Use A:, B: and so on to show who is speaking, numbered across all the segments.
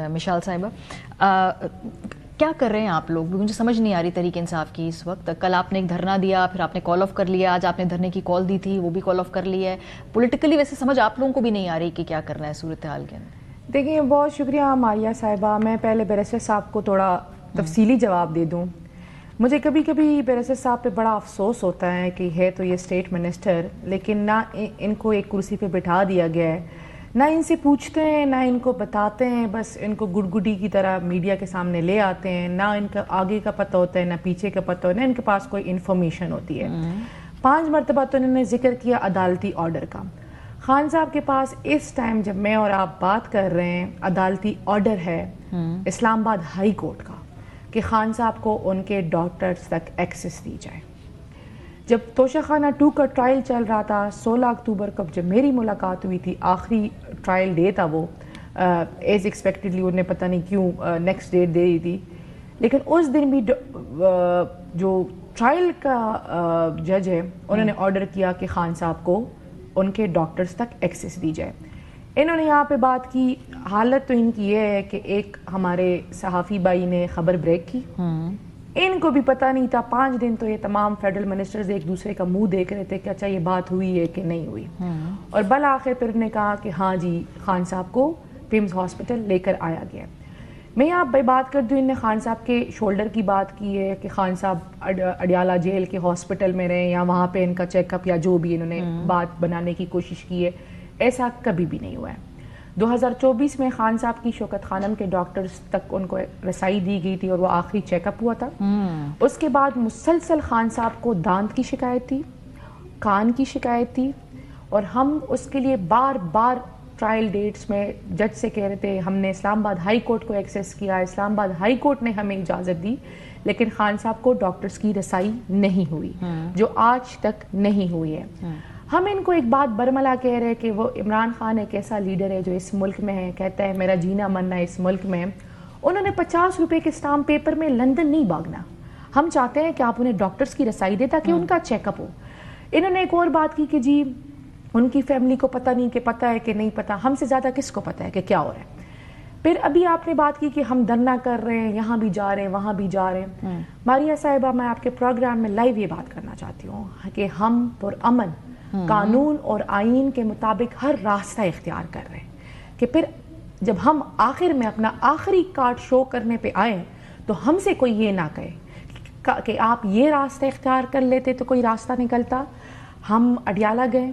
A: مشال صاحبہ، کیا کر رہے ہیں آپ لوگ؟ مجھے سمجھ نہیں آ رہی تحریک انصاف کی اس وقت. کل آپ نے ایک دھرنا دیا، پھر آپ نے کال آف کر لیا، آج آپ نے دھرنے کی کال دی تھی، وہ بھی کال آف کر لی ہے. پولیٹیکلی ویسے سمجھ آپ لوگوں کو بھی نہیں آ رہی کہ کیا کرنا ہے صورتحال کے اندر.
B: دیکھیں بہت شکریہ ماریہ صاحبہ. میں پہلے بیرسٹر صاحب کو تھوڑا تفصیلی جواب دے دوں. مجھے کبھی کبھی بیرسٹر صاحب پہ بڑا افسوس ہوتا ہے کہ ہے تو یہ اسٹیٹ منسٹر، لیکن نہ ان کو ایک کرسی پہ بٹھا دیا گیا ہے، نہ ان سے پوچھتے ہیں، نہ ان کو بتاتے ہیں، بس ان کو گڈگڈی کی طرح میڈیا کے سامنے لے آتے ہیں. نہ ان کا آگے کا پتہ ہوتا ہے، نہ پیچھے کا پتہ ہوتا ہے، نہ ان کے پاس کوئی انفارمیشن ہوتی ہے. 5 مرتبہ تو انہوں نے ذکر کیا عدالتی آرڈر کا. خان صاحب کے پاس اس ٹائم جب میں اور آپ بات کر رہے ہیں عدالتی آرڈر ہے اسلام آباد ہائی کورٹ کا کہ خان صاحب کو ان کے ڈاکٹرز تک ایکسس دی جائے. جب توشہ خانہ 2 کا ٹرائل چل رہا تھا 16 اکتوبر کو جب میری ملاقات ہوئی تھی، آخری ٹرائل ڈے تھا وہ، ایز ایکسپیکٹڈلی انہیں پتہ نہیں کیوں نیکسٹ ڈیٹ دے دی تھی، لیکن اس دن بھی جو ٹرائل کا جج ہے انہوں نے آرڈر کیا کہ خان صاحب کو ان کے ڈاکٹرز تک ایکسس دی جائے. انہوں نے یہاں پہ بات کی، حالت تو ان کی یہ ہے کہ ایک ہمارے صحافی بھائی نے خبر بریک کی، ان کو بھی پتہ نہیں تھا. 5 دن تو یہ تمام فیڈرل منسٹرز ایک دوسرے کا منہ دیکھ رہے تھے کہ اچھا یہ بات ہوئی ہے کہ نہیں ہوئی، اور بالآخر پھر نے کہا کہ ہاں جی خان صاحب کو پیمز ہاسپٹل لے کر آیا گیا. میں یہاں پہ بات کر دوں، ان نے خان صاحب کے شولڈر کی بات کی ہے کہ خان صاحب اڈیالہ جیل کے ہاسپٹل میں رہے یا وہاں پہ ان کا چیک اپ یا جو بھی انہوں نے بات بنانے کی کوشش کی ہے. ایسا کبھی بھی نہیں ہوا ہے. 2024 میں خان صاحب کی شوکت خانم کے ڈاکٹرز تک ان کو رسائی دی گئی تھی اور وہ آخری چیک اپ ہوا تھا. اس کے بعد مسلسل خان صاحب کو دانت کی شکایت تھی، کان کی شکایت تھی، اور ہم اس کے لیے بار بار ٹرائل ڈیٹس میں جج سے کہہ رہے تھے. ہم نے اسلام آباد ہائی کورٹ کو ایکسیس کیا، اسلام آباد ہائی کورٹ نے ہمیں اجازت دی، لیکن خان صاحب کو ڈاکٹرز کی رسائی نہیں ہوئی، جو آج تک نہیں ہوئی ہے. ہم ان کو ایک بات برملا کہہ رہے کہ وہ عمران خان ایک ایسا لیڈر ہے جو اس ملک میں ہے، کہتا ہے میرا جینا مرنا اس ملک میں. انہوں نے 50 روپے کے اسٹامپ پیپر میں لندن نہیں بھاگنا. ہم چاہتے ہیں کہ آپ انہیں ڈاکٹرز کی رسائی دیں تاکہ ان کا چیک اپ ہو. انہوں نے ایک اور بات کی کہ جی ان کی فیملی کو پتہ نہیں کہ پتہ ہے کہ نہیں پتہ. ہم سے زیادہ کس کو پتہ ہے کہ کیا ہو رہا ہے؟ پھر ابھی آپ نے بات کی کہ ہم دھرنا کر رہے ہیں، یہاں بھی جا رہے ہیں، وہاں بھی جا رہے ہیں. ماریہ صاحبہ میں آپ کے پروگرام میں لائیو یہ بات کرنا چاہتی ہوں کہ ہم پرامن قانون اور آئین کے مطابق ہر راستہ اختیار کر رہے ہیں کہ پھر جب ہم آخر میں اپنا آخری کارڈ شو کرنے پہ آئیں تو ہم سے کوئی یہ نہ کہے کہ آپ یہ راستہ اختیار کر لیتے تو کوئی راستہ نکلتا. ہم اڈیالہ گئے،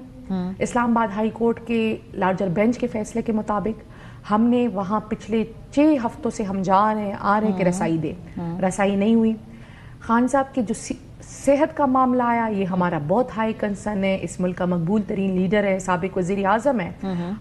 B: اسلام آباد ہائی کورٹ کے لارجر بینچ کے فیصلے کے مطابق ہم نے وہاں پچھلے 6 ہفتوں سے ہم جا رہے ہیں آ رہے ہیں کہ رسائی دے، رسائی نہیں ہوئی. خان صاحب کے جو صحت کا معاملہ آیا یہ ہمارا بہت ہائی کنسرن ہے. اس ملک کا مقبول ترین لیڈر ہے، سابق وزیر اعظم ہے.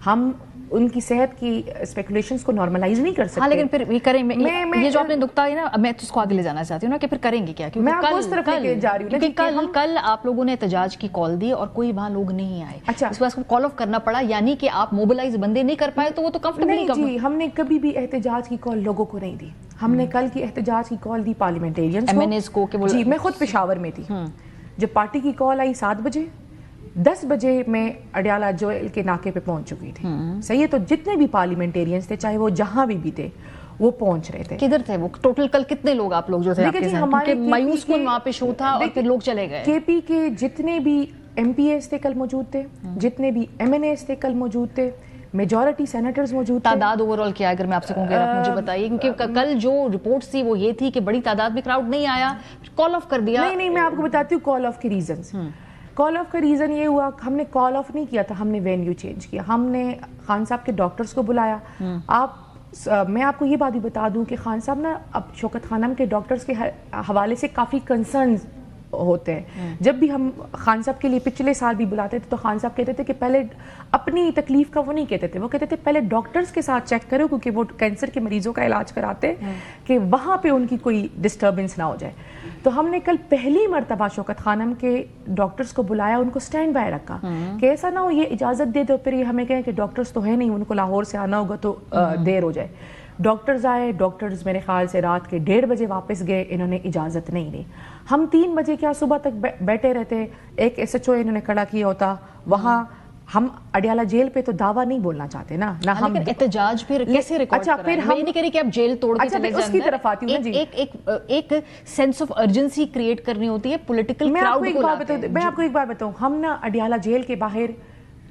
B: ہم ان کی صحت کی اسپیکولیشنز کو نارملائز نہیں کر سکتے.
A: ہاں لیکن پھر یہ کریں، یہ جو آپ نے نقطہ ہے نا، میں تو اس کو آگے لے جانا چاہتی ہوں نا کہ پھر کریں گے کیا،
B: میں آپ کو اس طرف لے کے جا رہی ہوں
A: کیونکہ کل آپ لوگوں نے احتجاج کی کال دی اور کوئی وہاں لوگ نہیں آئے.
B: اچھا
A: اس واسطے کال آف کرنا پڑا، یعنی کہ آپ موبلائز بندے نہیں کر پائے تو وہ تو کمفرٹیبل
B: نہیں. جی ہم نے کبھی بھی احتجاج کی کال لوگوں کو نہیں دی. ہم نے کل کی احتجاج کی کال دی پارلیمنٹیرینز کو. جی میں خود پشاور میں تھی. جب پارٹی کی کال آئی 7 بجے، 10 بجے میں اڈیالہ جیل کے ناکے پہ پہنچ چکی تھی. صحیح ہے، تو جتنے بھی پارلیمنٹیرینز تھے چاہے وہ جہاں بھی تھے وہ پہنچ رہے تھے.
A: کدھر تھے وہ ٹوٹل کل کتنے لوگ آپ لوگ جو تھے؟
B: دیکھیں ہمارے
A: مایوس کن وہاں پہ شو تھا اور پھر لوگ چلے گئے.
B: کے پی کے جتنے بھی ایم پی ایز تھے کل موجود تھے، جتنے بھی ایم این ایز تھے کل موجود تھے، میجورٹی سینیٹرز موجود تھے.
A: تعداد اوور آل کیا اگر میں آپ سے کہوں کہ آپ مجھے بتائیے، کیونکہ کل جو رپورٹس تھی وہ یہ تھی کہ بڑی تعداد میں کراؤڈ نہیں آیا، کال آف کر دیا.
B: نہیں میں آپ کو بتاتی ہوں کال آف کے ریزنز. کال آف کا ریزن یہ ہوا ہم نے کال آف نہیں کیا تھا، ہم نے وینیو چینج کیا. ہم نے خان صاحب کے ڈاکٹرز کو بلایا. میں آپ کو یہ بات بھی بتا دوں کہ خان صاحب نا اب شوکت خانم کے ڈاکٹرز کے حوالے سے کافی کنسرنز ہوتے ہیں. جب بھی ہم خان صاحب کے لیے پچھلے سال بھی بلاتے تھے تو خان صاحب کہتے تھے کہ پہلے اپنی تکلیف کا وہ نہیں کہتے تھے، وہ کہتے تھے پہلے ڈاکٹرز کے ساتھ چیک کرو کیونکہ وہ کینسر کے مریضوں کا علاج کراتے کہ وہاں پہ ان کی کوئی ڈسٹربنس نہ ہو جائے. تو ہم نے کل پہلی مرتبہ شوکت خانم کے ڈاکٹرز کو بلایا، ان کو سٹینڈ بائی رکھا کہ ایسا نہ ہو یہ اجازت دے دو پھر یہ ہمیں کہیں کہ ڈاکٹرز تو ہے نہیں، ان کو لاہور سے آنا ہوگا تو دیر ہو جائے. ڈاکٹرز آئے، ڈاکٹرز میرے خیال سے رات کے 1:30 بجے واپس گئے، انہوں نے اجازت نہیں دی. ہم 3 بجے کیا صبح تک بیٹھے رہتے. ایک ایس ایچ او انہوں نے کھڑا کیا ہوتا وہاں ہم اڈیالہ جیل پہ تو دعویٰ نہیں بولنا چاہتے نا ہم
A: لیکن احتجاج پھر کیسے ریکارڈ
B: اچھا پھر ہم
A: یہ نہیں کہہ رہی کہ آپ جیل توڑ کے چلے جائیں،
B: اس کی طرف آتی ہوں نا جی،
A: ایک سینس آف ارجنسی کریٹ کرنی ہوتی ہے پولیٹیکل کراؤڈ کو لاتے ہیں۔
B: میں آپ کو ایک بات بتاؤں، ہم نا اڈیالہ جیل کے باہر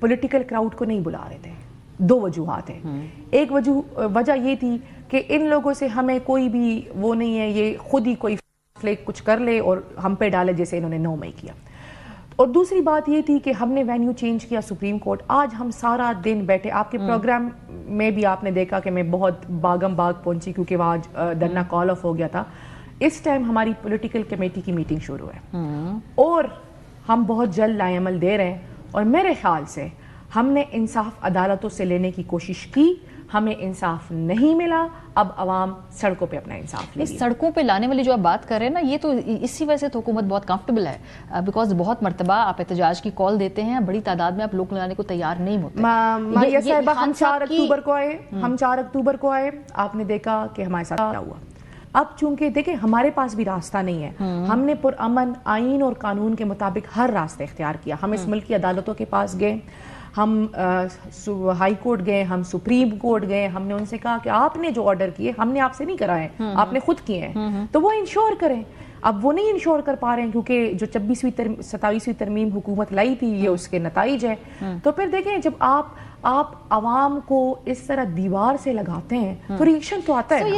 B: پولیٹیکل کراؤڈ کو نہیں بلا رہے تھے، 2 وجوہات ہیں۔ ایک وجہ یہ تھی کہ ان لوگوں سے ہمیں کوئی بھی وہ نہیں ہے، یہ خود ہی کوئی فلیک کچھ کر لے اور ہم پہ ڈالے جیسے انہوں نے 9 مئی کیا۔ اور دوسری بات یہ تھی کہ ہم نے وینیو چینج کیا سپریم کورٹ، آج ہم سارا دن بیٹھے، آپ کے پروگرام میں بھی آپ نے دیکھا کہ میں بہت باغم باغ پہنچی کیونکہ وہاں دھرنا کال آف ہو گیا تھا۔ اس ٹائم ہماری پولیٹیکل کمیٹی کی میٹنگ شروع ہے اور ہم بہت جلد لائے عمل دے رہے ہیں، اور میرے خیال سے ہم نے انصاف عدالتوں سے لینے کی کوشش کی، ہمیں انصاف نہیں ملا، اب عوام سڑکوں پہ اپنا انصاف لے
A: اس سڑکوں پہ لانے والی جو آپ بات کر رہے ہیں نا، یہ تو اسی وجہ سے تو حکومت بہت کمفرٹیبل ہے، بیکاز بہت مرتبہ آپ احتجاج کی کال دیتے ہیں، بڑی تعداد میں آپ لوگ لانے کو تیار نہیں ہوتے۔
B: ماریہ صاحبہ ہم 4 اکتوبر کو آئے، آپ نے دیکھا کہ ہمارے ساتھ کیا ہوا۔ اب چونکہ دیکھیں ہمارے پاس بھی راستہ نہیں ہے، ہم نے پرامن آئین اور قانون کے مطابق ہر راستہ اختیار کیا، ہم اس ملک کی عدالتوں کے پاس گئے، ہم ہائی کورٹ گئے، ہم سپریم کورٹ گئے، ہم نے ان سے کہا کہ آپ نے جو آرڈر کیے ہم نے آپ سے نہیں کرائے، آپ نے خود کیے ہیں تو وہ انشور کریں۔ اب وہ نہیں انشور کر پا رہے ہیں کیونکہ جو 27ویں ترمیم حکومت لائی تھی یہ اس کے نتائج ہے۔ تو پھر دیکھیں جب آپ عوام کو اس طرح دیوار سے لگاتے ہیں تو ریئیکشن تو آتا ہے۔